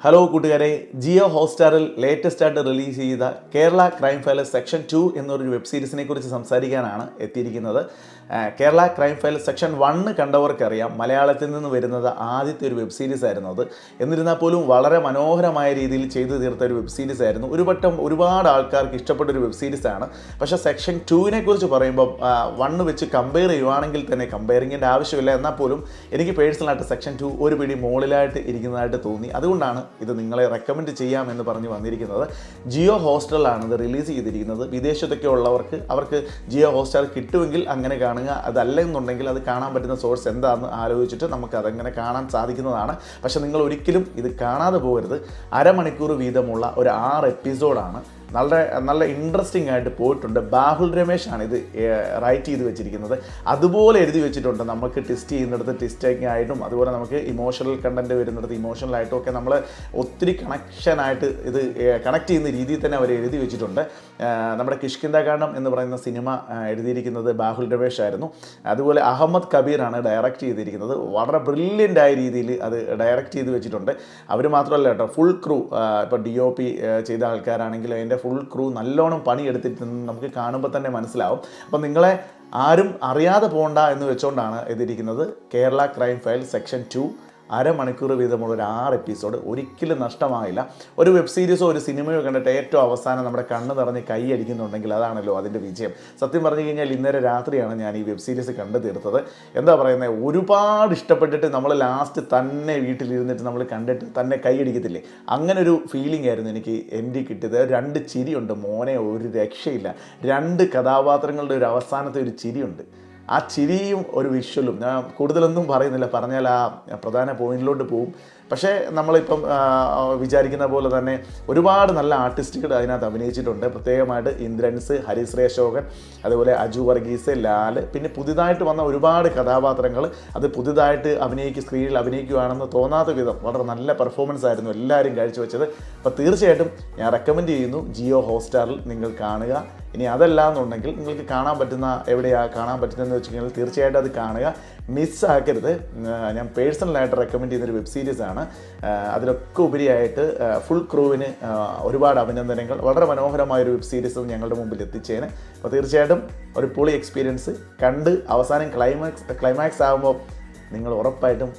Hello കൂട്ടുകാരെ, Jio ഹോട്ട്സ്റ്റാറിൽ latest ആയിട്ട് release ചെയ്ത കേരള ക്രൈം ഫയൽസ് സെക്ഷൻ 2 എന്നൊരു വെബ് സീരീസിനെ കുറിച്ച് സംസാരിക്കാനാണ് എത്തിയിരിക്കുന്നത്. കേരള ക്രൈം ഫയൽസ് സെക്ഷൻ 1 കണ്ടവർക്കറിയാം, മലയാളത്തിൽ നിന്ന് വരുന്നത് ആദ്യത്തെ ഒരു വെബ് സീരീസ് ആയിരുന്നു അത്. എന്നിരുന്നാൽ പോലും വളരെ മനോഹരമായ രീതിയിൽ ചെയ്തു തീർത്ത ഒരു വെബ് സീരീസ് ആയിരുന്നു. ഒരുപാട് ആൾക്കാർക്ക് ഇഷ്ടപ്പെട്ടൊരു വെബ് സീരീസാണ്. പക്ഷേ സെക്ഷൻ 2നെ കുറിച്ച് പറയുമ്പോൾ 1 വെച്ച് കമ്പയർ ചെയ്യുവാണെങ്കിൽ തന്നെ കമ്പയറിങ്ങിൻ്റെ ആവശ്യമില്ല. എന്നാൽ പോലും എനിക്ക് പേഴ്സണലായിട്ട് സെക്ഷൻ 2 ഒരു പിടി മുകളിലായിട്ട് ഇരിക്കുന്നതായിട്ട് തോന്നി. അതുകൊണ്ടാണ് ഇത് നിങ്ങളെ റെക്കമെൻഡ് ചെയ്യാമെന്ന് പറഞ്ഞ് വന്നിരിക്കുന്നത്. ജിയോ ഹോട്ട്സ്റ്റാറിലാണ് ഇത് റിലീസ് ചെയ്തിരിക്കുന്നത്. വിദേശത്തൊക്കെ ഉള്ളവർക്ക് അവർക്ക് ജിയോ ഹോട്ട്സ്റ്റാർ കിട്ടുമെങ്കിൽ അങ്ങനെ കാണുക. അതല്ലെന്നുണ്ടെങ്കിൽ അത് കാണാൻ പറ്റുന്ന സോഴ്സ് എന്താണെന്ന് ആലോചിച്ചിട്ട് നമുക്ക് അതങ്ങനെ കാണാൻ സാധിക്കുന്നതാണ്. പക്ഷേ നിങ്ങൾ ഒരിക്കലും ഇത് കാണാതെ പോകരുത്. അരമണിക്കൂർ വീതമുള്ള ഒരു 6 എപ്പിസോഡാണ്. നല്ല ഇൻട്രസ്റ്റിംഗ് ആയിട്ട് പോയിട്ടുണ്ട്. ബാഹുൽ രമേശാണ് ഇത് റൈറ്റ് ചെയ്ത് വെച്ചിരിക്കുന്നത്. അതുപോലെ എഴുതി വെച്ചിട്ടുണ്ട്. നമുക്ക് ടെസ്റ്റ് ചെയ്യുന്നിടത്ത് ടെസ്റ്റിംഗ് ആയിട്ടും അതുപോലെ നമുക്ക് ഇമോഷണൽ കണ്ടൻറ്റ് വരുന്നിടത്ത് ഇമോഷണലായിട്ടും ഒക്കെ നമ്മൾ ഒത്തിരി കണക്ഷനായിട്ട് ഇത് കണക്ട് ചെയ്യുന്ന രീതിയിൽ തന്നെ അവർ എഴുതി വെച്ചിട്ടുണ്ട്. നമ്മുടെ കിഷ്കിന്ധാകാന്ഡം എന്ന് പറയുന്ന സിനിമ എഴുതിയിരിക്കുന്നത് ബാഹുൽ രമേശ് ആയിരുന്നു. അതുപോലെ അഹമ്മദ് കബീറാണ് ഡയറക്റ്റ് ചെയ്തിരിക്കുന്നത്. വളരെ ബ്രില്യൻ്റ് ആയ രീതിയിൽ അത് ഡയറക്റ്റ് ചെയ്ത് വെച്ചിട്ടുണ്ട്. അവർ മാത്രമല്ല കേട്ടോ, ഫുൾ ക്രൂ, ഇപ്പോൾ DOP ചെയ്ത ആൾക്കാരാണെങ്കിൽ അതിൻ്റെ ഫുൾ ക്രൂ നല്ലോണം പണിയെടുത്തിട്ടുണ്ടെന്ന് നമുക്ക് കാണുമ്പോൾ തന്നെ മനസ്സിലാവും. അപ്പം നിങ്ങളെ ആരും അറിയാതെ പോകണ്ട എന്ന് വെച്ചുകൊണ്ടാണ് എഴുതിയിരിക്കുന്നത്. കേരള ക്രൈം ഫയൽ സെക്ഷൻ 2 അരമണിക്കൂർ വീതമുള്ള ഒരു 6 എപ്പിസോഡ് ഒരിക്കലും നഷ്ടമാകില്ല. ഒരു വെബ് സീരീസോ ഒരു സിനിമയോ കണ്ടിട്ട് ഏറ്റവും അവസാനം നമ്മുടെ കണ്ണ് നിറഞ്ഞ് കൈ അടിക്കുന്നുണ്ടെങ്കിൽ അതാണല്ലോ അതിൻ്റെ വിജയം. സത്യം പറഞ്ഞു കഴിഞ്ഞാൽ ഇന്നലെ രാത്രിയാണ് ഞാൻ ഈ വെബ് സീരീസ് കണ്ടു തീർത്തത്. എന്താ പറയുന്നത്, ഒരുപാട് ഇഷ്ടപ്പെട്ടിട്ട് നമ്മൾ ലാസ്റ്റ് തന്നെ വീട്ടിലിരുന്നിട്ട് നമ്മൾ കണ്ടിട്ട് തന്നെ കൈ അടിക്കത്തില്ലേ, അങ്ങനെ ഒരു ഫീലിംഗ് ആയിരുന്നു എനിക്ക് കിട്ടിയത്. 2 ചിരിയുണ്ട് മോനെ, ഒരു രക്ഷയില്ല. 2 കഥാപാത്രങ്ങളുടെ ഒരു അവസാനത്തെ ഒരു ചിരിയുണ്ട്. ആ ചിരിയും ഒരു വിഷ്വലും ഞാൻ കൂടുതലൊന്നും പറയുന്നില്ല, പറഞ്ഞാൽ ആ പ്രധാന പോയിന്റിലോട്ട് പോവും. പക്ഷേ നമ്മളിപ്പം വിചാരിക്കുന്ന പോലെ തന്നെ ഒരുപാട് നല്ല ആർട്ടിസ്റ്റുകൾ അതിനകത്ത് അഭിനയിച്ചിട്ടുണ്ട്. പ്രത്യേകമായിട്ട് ഇന്ദ്രൻസ്, ഹരിശ്രീ അശോകൻ, അതുപോലെ അജു വർഗീസ്, ലാൽ, പിന്നെ പുതിയതായിട്ട് വന്ന ഒരുപാട് കഥാപാത്രങ്ങൾ അത് പുതുതായിട്ട് സ്ക്രീനിൽ അഭിനയിക്കുകയാണെന്ന് തോന്നാത്ത വിധം വളരെ നല്ല പെർഫോമൻസ് ആയിരുന്നു എല്ലാവരും കാഴ്ചവെച്ചത്. അപ്പോൾ തീർച്ചയായിട്ടും ഞാൻ റെക്കമെൻഡ് ചെയ്യുന്നു, ജിയോ ഹോട്ട്സ്റ്റാറിൽ നിങ്ങൾ കാണുക. ഇനി അതല്ല എന്നുണ്ടെങ്കിൽ നിങ്ങൾക്ക് കാണാൻ പറ്റുന്ന എവിടെയാണ് കാണാൻ പറ്റുന്നതെന്ന് വെച്ച് കഴിഞ്ഞാൽ തീർച്ചയായിട്ടും അത് കാണുക, മിസ്സാക്കരുത്. ഞാൻ പേഴ്സണലായിട്ട് റെക്കമെൻഡ് ചെയ്യുന്നൊരു വെബ് സീരീസാണ്. അതിലൊക്കെ ഉപരിയായിട്ട് ഫുൾ ക്രൂവിന് ഒരുപാട് അഭിനന്ദനങ്ങൾ. വളരെ മനോഹരമായൊരു വെബ് സീരീസ് ഞങ്ങളുടെ മുമ്പിൽ എത്തിച്ചേന്. അപ്പോൾ തീർച്ചയായിട്ടും ഒരു പൊളി എക്സ്പീരിയൻസ് കണ്ട് അവസാനം ക്ലൈമാക്സ് ആകുമ്പോൾ നിങ്ങൾ ഉറപ്പായിട്ടും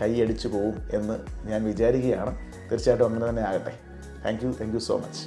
കൈയടിച്ചു പോകും എന്ന് ഞാൻ വിചാരിക്കുകയാണ്. തീർച്ചയായിട്ടും അങ്ങനെ തന്നെ ആകട്ടെ. Thank you so much.